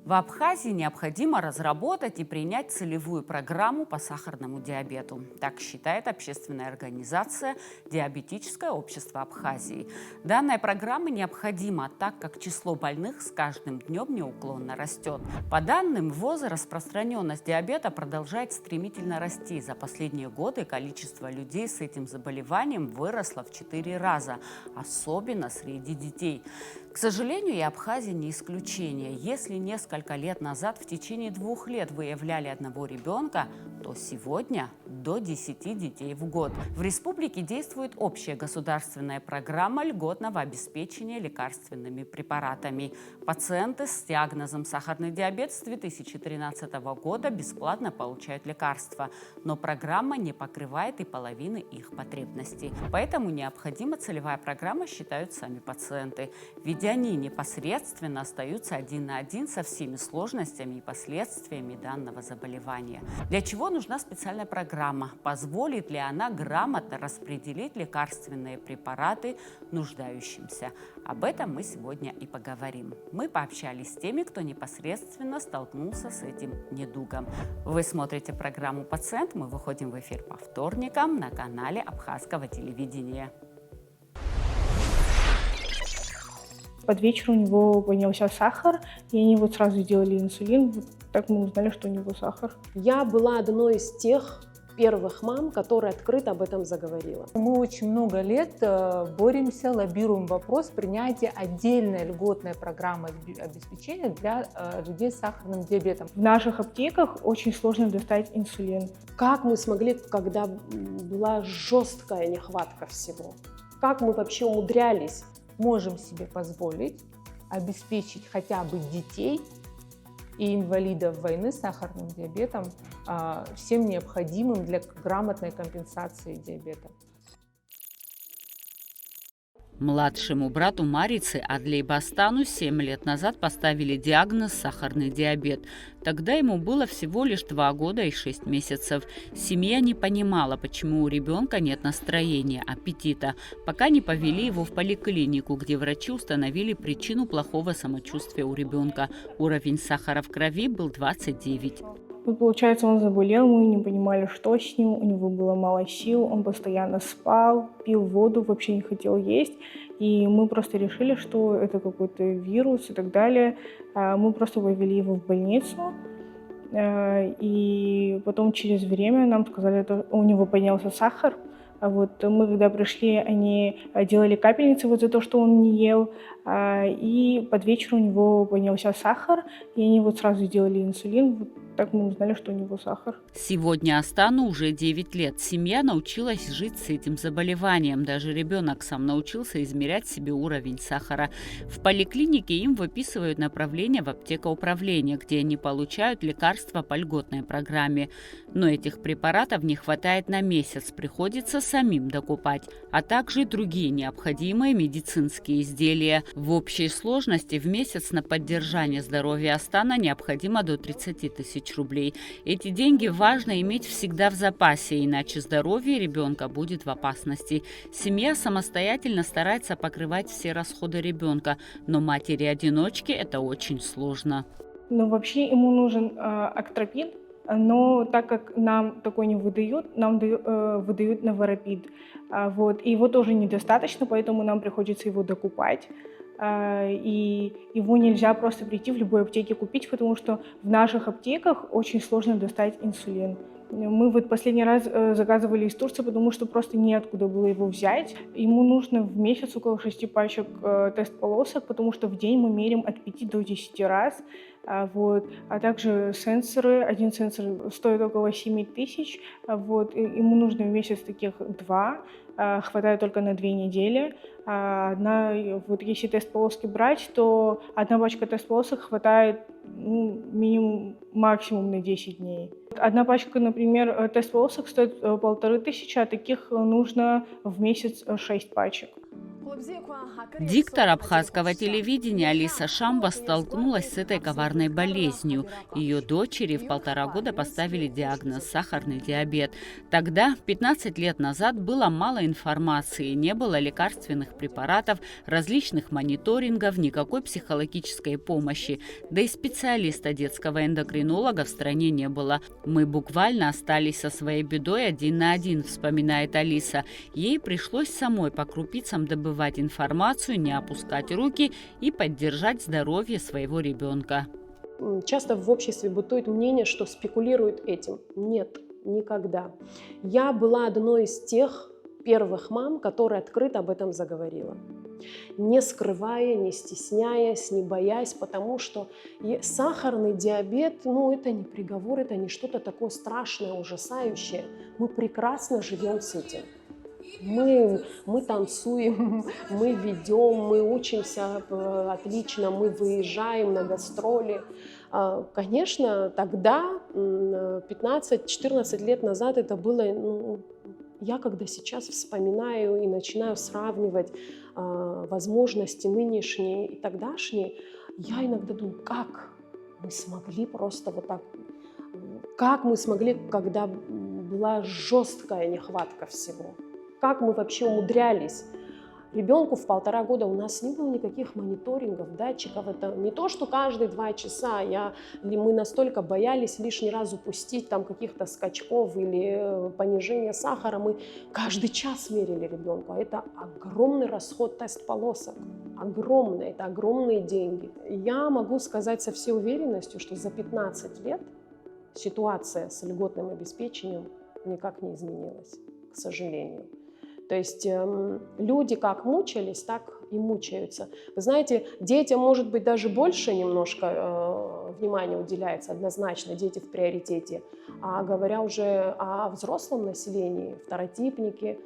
В Абхазии необходимо разработать и принять целевую программу по сахарному диабету. Так считает общественная организация «Диабетическое общество Абхазии». Данная программа необходима, так как число больных с каждым днем неуклонно растет. По данным ВОЗа, распространенность диабета продолжает стремительно расти. За последние годы количество людей с этим заболеванием выросло в 4 раза, особенно среди детей. К сожалению, и Абхазия не исключение. Если несколько лет назад в течение 2 лет выявляли одного ребенка, то сегодня до 10 детей в год. В республике действует общая государственная программа льготного обеспечения лекарственными препаратами. Пациенты с диагнозом сахарный диабет с 2013 года бесплатно получают лекарства, но программа не покрывает и половины их потребностей. Поэтому необходима целевая программа, считают сами пациенты. Ведь они непосредственно остаются один на один со всеми сложностями и последствиями данного заболевания. Для чего нужна специальная программа? Позволит ли она грамотно распределить лекарственные препараты нуждающимся? Об этом мы сегодня и поговорим. Мы пообщались с теми, кто непосредственно столкнулся с этим недугом. Вы смотрите программу «Пациент». Мы выходим в эфир по вторникам на канале Абхазского телевидения. Под вечер у него поднялся сахар, и они вот сразу сделали инсулин. Вот так мы узнали, что у него сахар. Я была одной из тех первых мам, которая открыто об этом заговорила. Мы очень много лет боремся, лоббируем вопрос принятия отдельной льготной программы обеспечения для людей с сахарным диабетом. В наших аптеках очень сложно достать инсулин. Как мы смогли, когда была жесткая нехватка всего? Как мы вообще умудрялись? Можем себе позволить обеспечить хотя бы детей и инвалидов войны с сахарным диабетом всем необходимым для грамотной компенсации диабета. Младшему брату Марицы Адлей Бастану 7 лет назад поставили диагноз сахарный диабет. Тогда ему было всего лишь 2 года и 6 месяцев. Семья не понимала, почему у ребенка нет настроения, аппетита, пока не повели его в поликлинику, где врачи установили причину плохого самочувствия у ребенка. Уровень сахара в крови был 29. Вот, получается, он заболел, мы не понимали, что с ним, у него было мало сил, он постоянно спал, пил воду, вообще не хотел есть. И мы просто решили, что это какой-то вирус и так далее. Мы просто повели его в больницу. И потом через время нам сказали, что у него поднялся сахар. Вот мы когда пришли, они делали капельницы вот за то, что он не ел. И под вечер у него поднялся сахар, и они вот сразу сделали инсулин. Вот так мы узнали, что у него сахар. Сегодня Астану уже 9 лет. Семья научилась жить с этим заболеванием. Даже ребенок сам научился измерять себе уровень сахара. В поликлинике им выписывают направление в аптекоуправление, где они получают лекарства по льготной программе. Но этих препаратов не хватает на месяц, приходится самим докупать, а также другие необходимые медицинские изделия. В общей сложности в месяц на поддержание здоровья Астана необходимо до 30 тысяч рублей. Эти деньги важно иметь всегда в запасе, иначе здоровье ребенка будет в опасности. Семья самостоятельно старается покрывать все расходы ребенка, но матери-одиночке это очень сложно. Но вообще ему нужен актропин, но так как нам такой не выдают, нам выдают новорапид. Вот. И его тоже недостаточно, поэтому нам приходится его докупать. И его нельзя просто прийти в любой аптеке купить, потому что в наших аптеках очень сложно достать инсулин. Мы вот последний раз заказывали из Турции, потому что просто неоткуда было его взять. Ему нужно в месяц около 6 пачек тест-полосок, потому что в день мы меряем от 5 до 10 раз. Вот. А также сенсоры. Один сенсор стоит около 7 тысяч. Вот. Ему нужно в месяц таких 2. Хватает только на 2 недели. Вот если тест-полоски брать, то одна пачка тест-полосок хватает минимум, максимум на 10 дней. Одна пачка, например, тест-полосок стоит 1500, а таких нужно в месяц 6 пачек. Диктор абхазского телевидения Алиса Шамба столкнулась с этой коварной болезнью. Ее дочери в 1,5 года поставили диагноз сахарный диабет. Тогда, 15 лет назад, было мало информации, не было лекарственных препаратов, различных мониторингов, никакой психологической помощи. Да и специалиста детского эндокринолога в стране не было. Мы буквально остались со своей бедой 1 на 1, вспоминает Алиса. Ей пришлось самой по крупицам добывать информацию, не опускать руки и поддержать здоровье своего ребенка. Часто в обществе бытует мнение, что спекулируют этим. Нет, никогда. Я была одной из тех первых мам, которая открыто об этом заговорила. Не скрывая, не стесняясь, не боясь, потому что сахарный диабет, это не приговор, это не что-то такое страшное, ужасающее. Мы прекрасно живем с этим. Мы танцуем, мы ведем, мы учимся отлично, мы выезжаем на гастроли. Конечно, тогда, 15-14 лет назад, это было... Я когда сейчас вспоминаю и начинаю сравнивать возможности нынешние и тогдашние, я иногда думаю, как мы смогли просто вот так... Как мы смогли, когда была жесткая нехватка всего? Как мы вообще умудрялись? Ребенку в 1,5 года у нас не было никаких мониторингов, датчиков. Это не то, что каждые 2 часа мы настолько боялись лишний раз упустить там каких-то скачков или понижения сахара. Мы каждый час мерили ребенку. А это огромный расход тест-полосок. Огромный. Это огромные деньги. Я могу сказать со всей уверенностью, что за 15 лет ситуация с льготным обеспечением никак не изменилась, к сожалению. То есть люди как мучились, так и мучаются. Вы знаете, детям, может быть, даже больше немножко внимания уделяется однозначно, дети в приоритете. А говоря уже о взрослом населении, второтипники,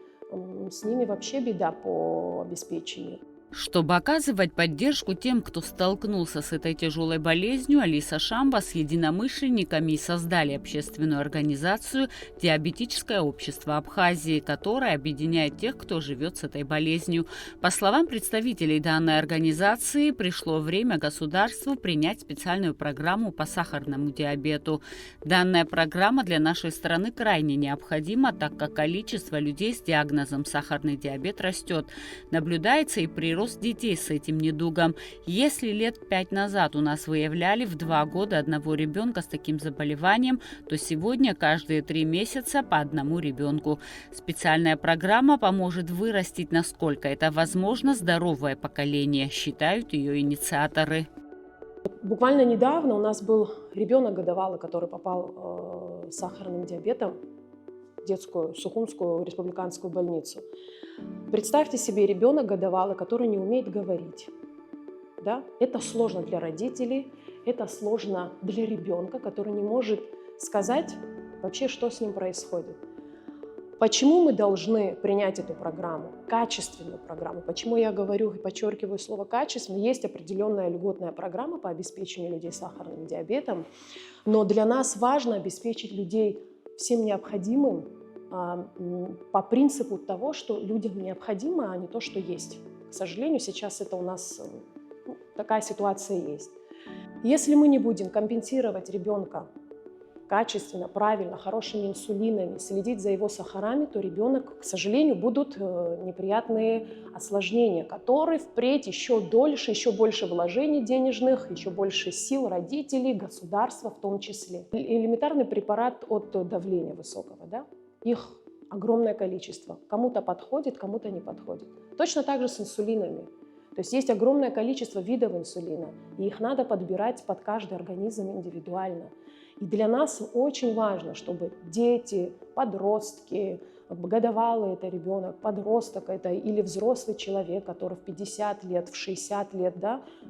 с ними вообще беда по обеспечению. Чтобы оказывать поддержку тем, кто столкнулся с этой тяжелой болезнью, Алиса Шамба с единомышленниками создали общественную организацию «Диабетическое общество Абхазии», которая объединяет тех, кто живет с этой болезнью. По словам представителей данной организации, пришло время государству принять специальную программу по сахарному диабету. Данная программа для нашей страны крайне необходима, так как количество людей с диагнозом сахарный диабет растет. Наблюдается и прирост детей с этим недугом. Если лет 5 назад у нас выявляли в 2 года одного ребенка с таким заболеванием, то сегодня каждые 3 месяца по одному ребенку. Специальная программа поможет вырастить, насколько это возможно, здоровое поколение, считают ее инициаторы. Буквально недавно у нас был ребенок годовалый, который попал с сахарным диабетом в детскую Сухумскую республиканскую больницу. Представьте себе ребенок годовалый, который не умеет говорить. Да? Это сложно для родителей, это сложно для ребенка, который не может сказать вообще, что с ним происходит. Почему мы должны принять эту программу, качественную программу? Почему я говорю и подчеркиваю слово «качественно»? Есть определенная льготная программа по обеспечению людей с сахарным диабетом, но для нас важно обеспечить людей всем необходимым по принципу того, что людям необходимо, а не то, что есть. К сожалению, сейчас это у нас такая ситуация есть. Если мы не будем компенсировать ребенка качественно, правильно, хорошими инсулинами, следить за его сахарами, то ребенок, к сожалению, будут неприятные осложнения, которые впредь еще дольше, еще больше вложений денежных, еще больше сил родителей, государства в том числе. Элементарный препарат от давления высокого, да? Их огромное количество. Кому-то подходит, кому-то не подходит. Точно так же с инсулинами. То есть огромное количество видов инсулина, и их надо подбирать под каждый организм индивидуально. И для нас очень важно, чтобы дети, подростки, годовалый это ребенок, подросток это или взрослый человек, который в 50 лет, в 60 лет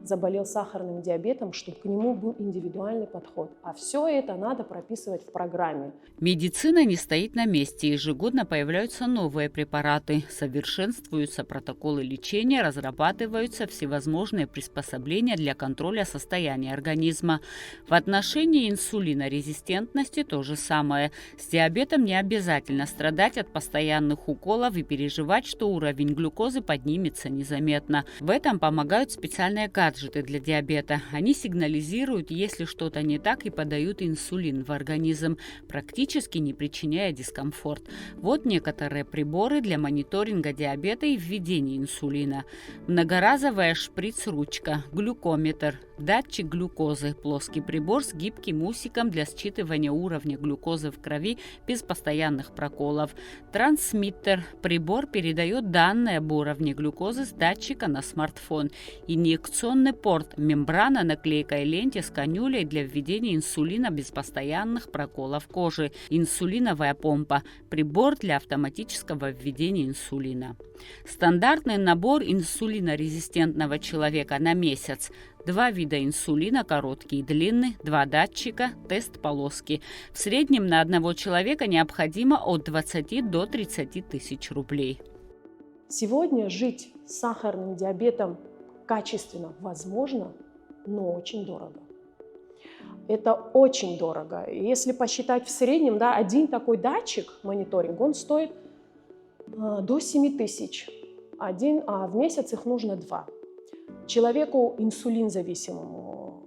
заболел сахарным диабетом, чтобы к нему был индивидуальный подход. А все это надо прописывать в программе. Медицина не стоит на месте. Ежегодно появляются новые препараты, совершенствуются протоколы лечения, разрабатываются всевозможные приспособления для контроля состояния организма. В отношении инсулинорезистентности то же самое. С диабетом не обязательно страдать от от постоянных уколов и переживать, что уровень глюкозы поднимется незаметно. В этом помогают специальные гаджеты для диабета. Они сигнализируют, если что-то не так, и подают инсулин в организм, практически не причиняя дискомфорт. Вот некоторые приборы для мониторинга диабета и введения инсулина. Многоразовая шприц-ручка, глюкометр, датчик глюкозы, плоский прибор с гибким усиком для считывания уровня глюкозы в крови без постоянных проколов, трансмиттер, прибор передает данные об уровне глюкозы с датчика на смартфон, инъекционный порт, мембрана на клейкой ленте с канюлей для введения инсулина без постоянных проколов кожи, инсулиновая помпа, прибор для автоматического введения инсулина. Стандартный набор инсулинорезистентного человека на месяц. 2 вида инсулина, короткий и длинный, 2 датчика, тест полоски. В среднем на одного человека необходимо от 20 до 30 тысяч рублей. Сегодня жить с сахарным диабетом качественно возможно, но очень дорого. Это очень дорого. Если посчитать в среднем, да, один такой датчик, мониторинг, он стоит до 7 тысяч. А в месяц их нужно 2. Человеку инсулинзависимому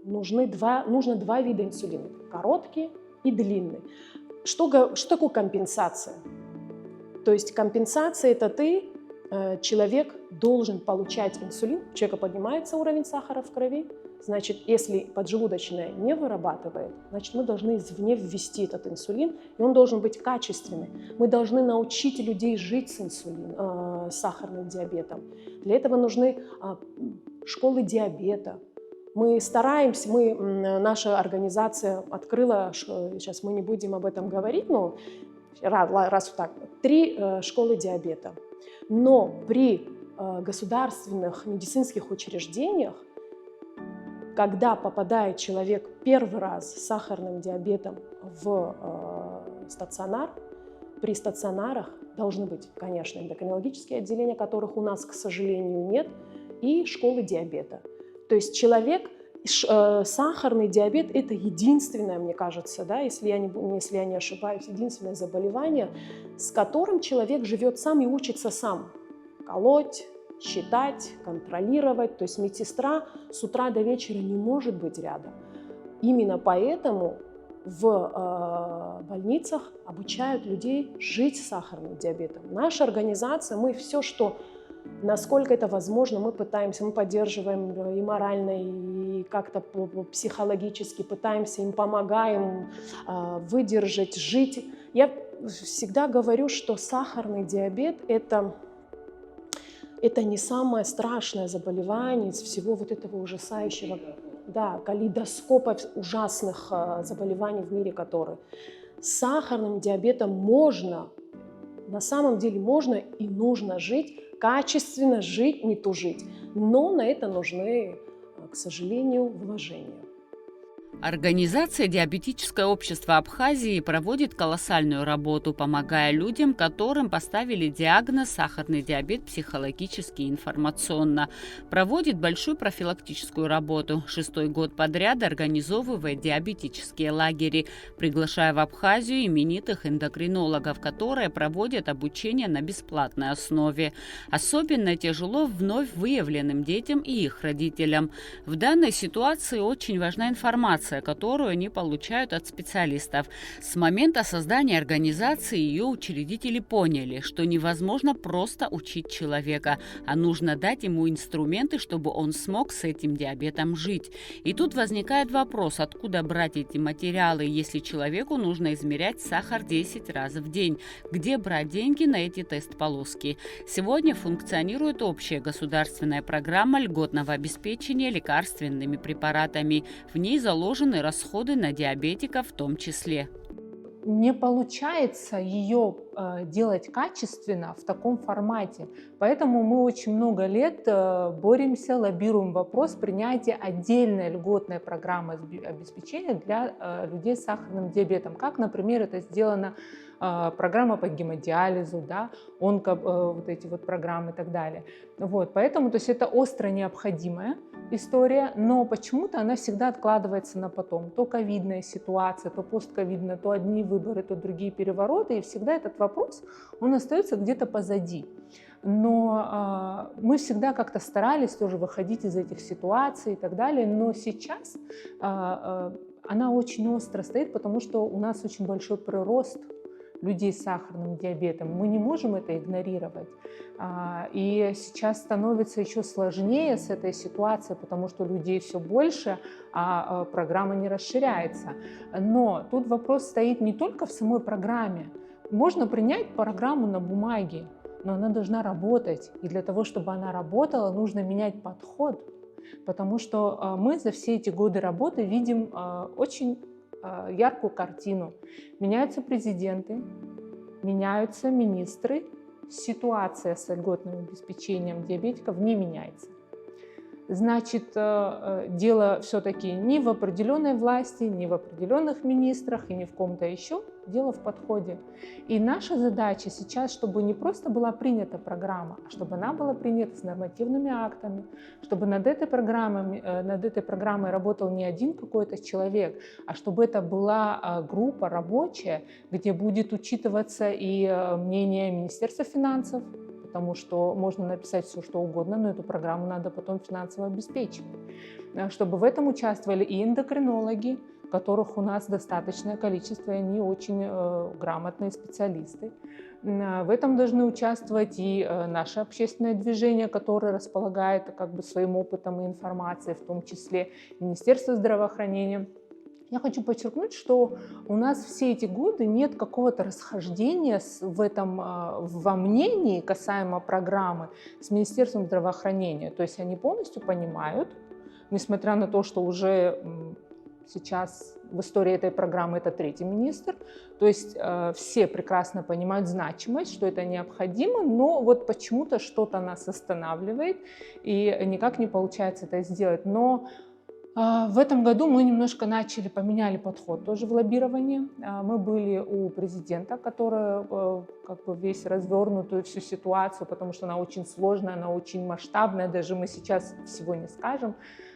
нужно 2 вида инсулина. Короткий и длинный. Что такое компенсация? То есть компенсация – это человек должен получать инсулин, у человека поднимается уровень сахара в крови, значит, если поджелудочная не вырабатывает, значит, мы должны извне ввести этот инсулин, и он должен быть качественный. Мы должны научить людей жить с сахарным диабетом. Для этого нужны школы диабета. Мы стараемся, наша организация открыла, сейчас мы не будем об этом говорить, но раз так, 3 школы диабета. Но при государственных медицинских учреждениях, когда попадает человек первый раз с сахарным диабетом в стационар, при стационарах должны быть, конечно, эндокринологические отделения, которых у нас, к сожалению, нет, и школы диабета. То есть сахарный диабет – это единственное, мне кажется, да, если я не ошибаюсь, единственное заболевание, с которым человек живет сам и учится сам. Колоть, считать, контролировать. То есть медсестра с утра до вечера не может быть рядом. Именно поэтому в больницах обучают людей жить с сахарным диабетом. Наша организация, мы все, что, насколько это возможно, мы поддерживаем и морально, и как-то психологически, пытаемся им помогаем выдержать, жить. Я всегда говорю, что сахарный диабет – это не самое страшное заболевание из всего вот этого ужасающего, да, калейдоскопа ужасных заболеваний в мире, которые. С сахарным диабетом на самом деле можно и нужно жить, качественно жить, не тужить. Но на это нужны, к сожалению, вложения. Организация «Диабетическое общество Абхазии» проводит колоссальную работу, помогая людям, которым поставили диагноз сахарный диабет психологически и информационно. Проводит большую профилактическую работу. 6-й год подряд организовывает диабетические лагеря, приглашая в Абхазию именитых эндокринологов, которые проводят обучение на бесплатной основе. Особенно тяжело вновь выявленным детям и их родителям. В данной ситуации очень важна информация, которую они получают от специалистов. С момента создания организации ее учредители поняли, что невозможно просто учить человека, а нужно дать ему инструменты, чтобы он смог с этим диабетом жить. И тут возникает вопрос, откуда брать эти материалы, если человеку нужно измерять сахар 10 раз в день? Где брать деньги на эти тест-полоски? Сегодня функционирует общая государственная программа льготного обеспечения лекарственными препаратами. В ней заложены расходы на диабетиков в том числе. Не получается ее делать качественно в таком формате. Поэтому мы очень много лет боремся, лоббируем вопрос принятия отдельной льготной программы обеспечения для людей с сахарным диабетом. Как, например, это сделано программа по гемодиализу, да, вот эти вот программы и так далее. Вот, поэтому, то есть это остро необходимая история, но почему-то она всегда откладывается на потом. То ковидная ситуация, то постковидная, то одни выборы, то другие перевороты, и всегда этот вопрос вопрос, он остается где-то позади. Но мы всегда как-то старались тоже выходить из этих ситуаций и так далее. Но сейчас она очень остро стоит, потому что у нас очень большой прирост людей с сахарным диабетом. Мы не можем это игнорировать. И сейчас становится еще сложнее с этой ситуацией, потому что людей все больше, а программа не расширяется. Но тут вопрос стоит не только в самой программе. Можно принять программу на бумаге, но она должна работать. И для того, чтобы она работала, нужно менять подход. Потому что мы за все эти годы работы видим очень яркую картину. Меняются президенты, меняются министры, ситуация с льготным обеспечением диабетиков не меняется. Значит, дело все-таки не в определенной власти, не в определенных министрах и не в ком-то еще, дело в подходе. И наша задача сейчас, чтобы не просто была принята программа, а чтобы она была принята с нормативными актами, чтобы над этой программой работал не один какой-то человек, а чтобы это была группа рабочая, где будет учитываться и мнение Министерства финансов, потому что можно написать все, что угодно, но эту программу надо потом финансово обеспечить. Чтобы в этом участвовали и эндокринологи, которых у нас достаточное количество, и они очень грамотные специалисты. В этом должны участвовать и наше общественное движение, которое располагает своим опытом и информацией, в том числе Министерство здравоохранения. Я хочу подчеркнуть, что у нас все эти годы нет какого-то расхождения во мнении касаемо программы с Министерством здравоохранения. То есть они полностью понимают, несмотря на то, что уже сейчас в истории этой программы это третий министр, то есть все прекрасно понимают значимость, что это необходимо, но вот почему-то что-то нас останавливает и никак не получается это сделать. Но в этом году мы немножко поменяли подход тоже в лоббировании. Мы были у президента, который весь развернутую всю ситуацию, потому что она очень сложная, она очень масштабная, даже мы сейчас всего не скажем,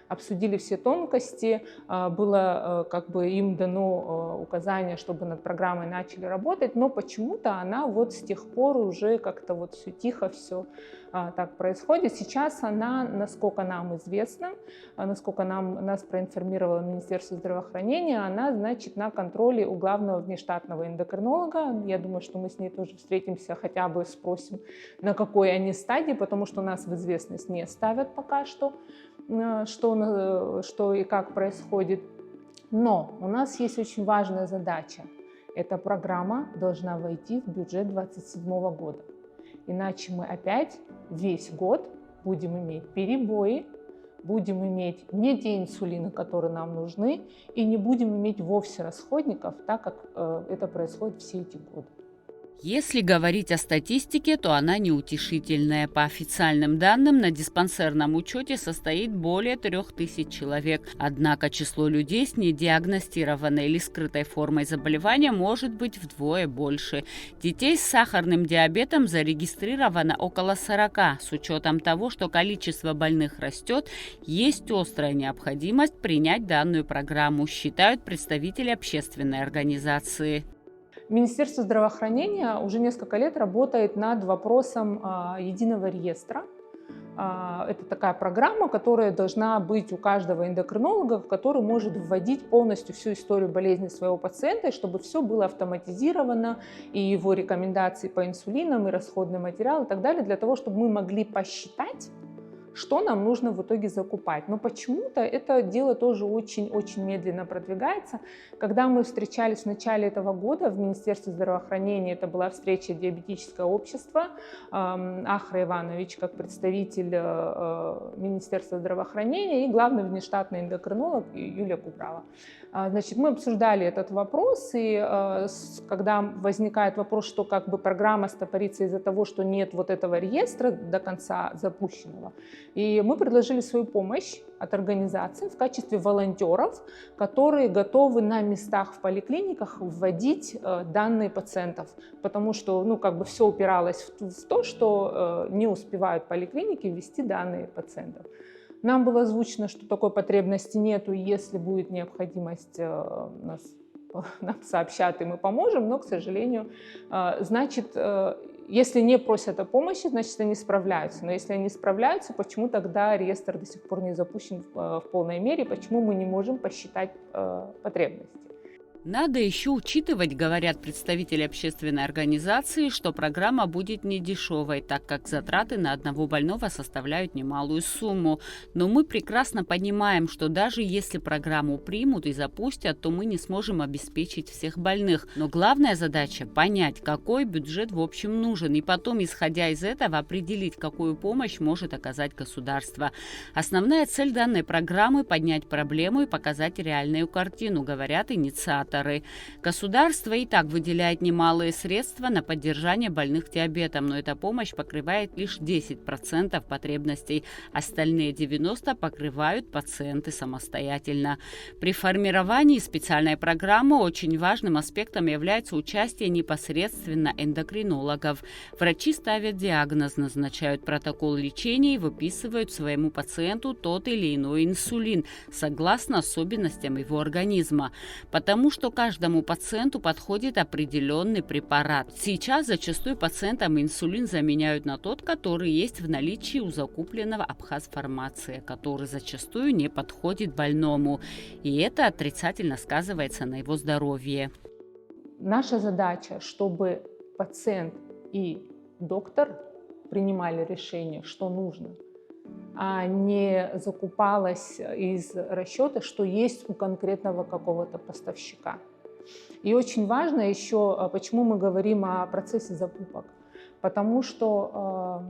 обсудили все тонкости, было им дано указание, чтобы над программой начали работать, но почему-то она вот с тех пор уже как-то вот все тихо, все так происходит. Сейчас она, насколько нам известно, насколько нас проинформировало Министерство здравоохранения, она, значит, на контроле у главного внештатного эндокринолога. Я думаю, что мы с ней тоже встретимся, хотя бы спросим, на какой они стадии, потому что нас в известность не ставят пока что и как происходит. Но у нас есть очень важная задача. Эта программа должна войти в бюджет 2027 года. Иначе мы опять весь год будем иметь перебои, будем иметь не те инсулины, которые нам нужны, и не будем иметь вовсе расходников, так как это происходит все эти годы. Если говорить о статистике, то она неутешительная. По официальным данным, на диспансерном учете состоит более 3000 человек. Однако число людей с недиагностированной или скрытой формой заболевания может быть вдвое больше. Детей с сахарным диабетом зарегистрировано около 40. С учетом того, что количество больных растет, есть острая необходимость принять данную программу, считают представители общественной организации. Министерство здравоохранения уже несколько лет работает над вопросом единого реестра. Это такая программа, которая должна быть у каждого эндокринолога, который может вводить полностью всю историю болезни своего пациента, чтобы все было автоматизировано, и его рекомендации по инсулинам, и расходный материал, и так далее, для того, чтобы мы могли посчитать, что нам нужно в итоге закупать. Но почему-то это дело тоже очень-очень медленно продвигается. Когда мы встречались в начале этого года в Министерстве здравоохранения, это была встреча диабетическое общество, Ахра Иванович как представитель Министерства здравоохранения и главный внештатный эндокринолог Юлия Кубрава. Значит, мы обсуждали этот вопрос, и когда возникает вопрос, что программа стопорится из-за того, что нет вот этого реестра до конца запущенного, и мы предложили свою помощь от организации в качестве волонтеров, которые готовы на местах в поликлиниках вводить данные пациентов, потому что все упиралось в то, что не успевают поликлиники ввести данные пациентов. Нам было озвучено, что такой потребности нету, если будет необходимость, нас нам сообщат, и мы поможем, но, к сожалению, значит, если не просят о помощи, значит, они справляются. Но если они справляются, почему тогда реестр до сих пор не запущен в полной мере, почему мы не можем посчитать потребности? Надо еще учитывать, говорят представители общественной организации, что программа будет недешевой, так как затраты на одного больного составляют немалую сумму. Но мы прекрасно понимаем, что даже если программу примут и запустят, то мы не сможем обеспечить всех больных. Но главная задача – понять, какой бюджет в общем нужен, и потом, исходя из этого, определить, какую помощь может оказать государство. Основная цель данной программы – поднять проблему и показать реальную картину, говорят инициаторы. Государство и так выделяет немалые средства на поддержание больных диабетом, но эта помощь покрывает лишь 10% потребностей. Остальные 90% покрывают пациенты самостоятельно. При формировании специальной программы очень важным аспектом является участие непосредственно эндокринологов. Врачи ставят диагноз, назначают протокол лечения и выписывают своему пациенту тот или иной инсулин, согласно особенностям его организма. Потому что каждому пациенту подходит определенный препарат. Сейчас зачастую пациентам инсулин заменяют на тот, который есть в наличии у закупленного Абхазфармации, который зачастую не подходит больному. И это отрицательно сказывается на его здоровье. Наша задача, чтобы пациент и доктор принимали решение, что нужно, а не закупалось из расчета, что есть у конкретного какого-то поставщика. И очень важно еще, почему мы говорим о процессе закупок. Потому что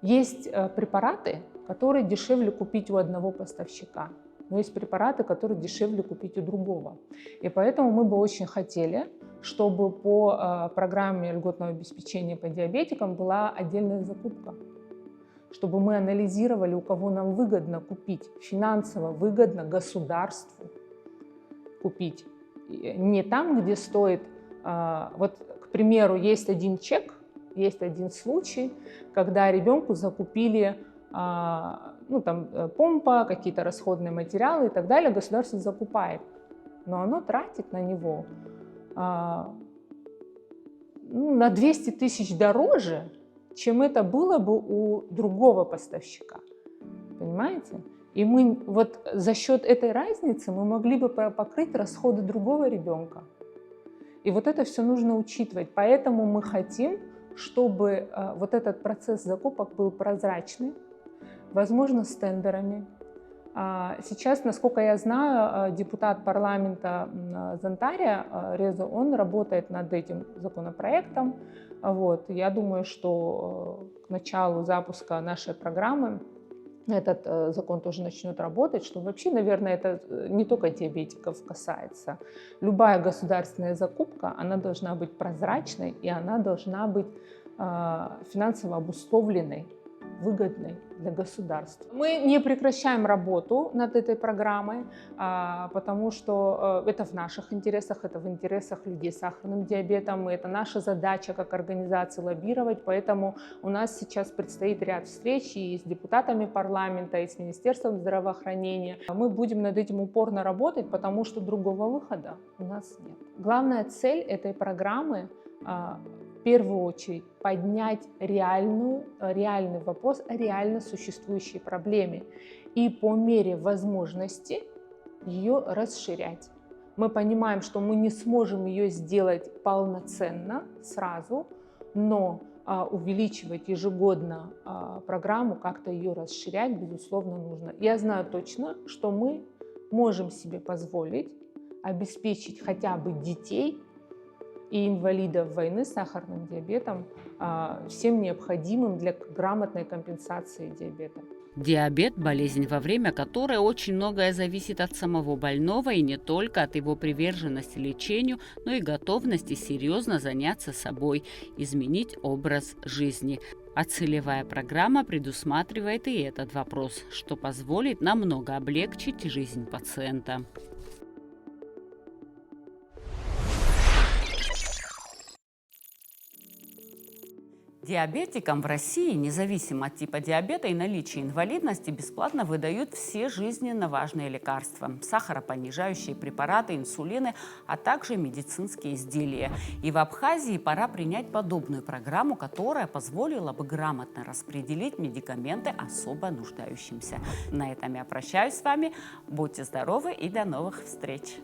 есть препараты, которые дешевле купить у одного поставщика, но есть препараты, которые дешевле купить у другого. И поэтому мы бы очень хотели, чтобы по программе льготного обеспечения по диабетикам была отдельная закупка, чтобы мы анализировали, у кого нам выгодно купить, финансово выгодно государству купить. Не там, где стоит, вот, к примеру, есть один чек, есть один случай, когда ребенку закупили помпа, какие-то расходные материалы и так далее, государство закупает, но оно тратит на него на 200 тысяч дороже, чем это было бы у другого поставщика. Понимаете? И мы вот за счет этой разницы мы могли бы покрыть расходы другого ребенка. И вот это все нужно учитывать. Поэтому мы хотим, чтобы вот этот процесс закупок был прозрачный, возможно, с тендерами. Сейчас, насколько я знаю, депутат парламента Зантария Резо, он работает над этим законопроектом. Вот. Я думаю, что к началу запуска нашей программы этот закон тоже начнет работать, что вообще, наверное, это не только диабетиков касается. Любая государственная закупка, она должна быть прозрачной, и она должна быть финансово обусловленной, выгодной для государства. Мы не прекращаем работу над этой программой, потому что это в наших интересах, это в интересах людей с сахарным диабетом, и это наша задача как организации лоббировать, поэтому у нас сейчас предстоит ряд встреч и с депутатами парламента, и с Министерством здравоохранения. Мы будем над этим упорно работать, потому что другого выхода у нас нет. Главная цель этой программы в первую очередь поднять реальный вопрос о реально существующей проблеме и по мере возможности ее расширять. Мы понимаем, что мы не сможем ее сделать полноценно сразу, но увеличивать ежегодно программу, как-то ее расширять, безусловно, нужно. Я знаю точно, что мы можем себе позволить обеспечить хотя бы детей и инвалидов войны с сахарным диабетом всем необходимым для грамотной компенсации диабета. Диабет – болезнь, во время которой очень многое зависит от самого больного и не только от его приверженности лечению, но и готовности серьезно заняться собой, изменить образ жизни. А целевая программа предусматривает и этот вопрос, что позволит намного облегчить жизнь пациента. Диабетикам в России, независимо от типа диабета и наличия инвалидности, бесплатно выдают все жизненно важные лекарства, сахаропонижающие препараты, инсулины, а также медицинские изделия. И в Абхазии пора принять подобную программу, которая позволила бы грамотно распределить медикаменты особо нуждающимся. На этом я прощаюсь с вами. Будьте здоровы и до новых встреч!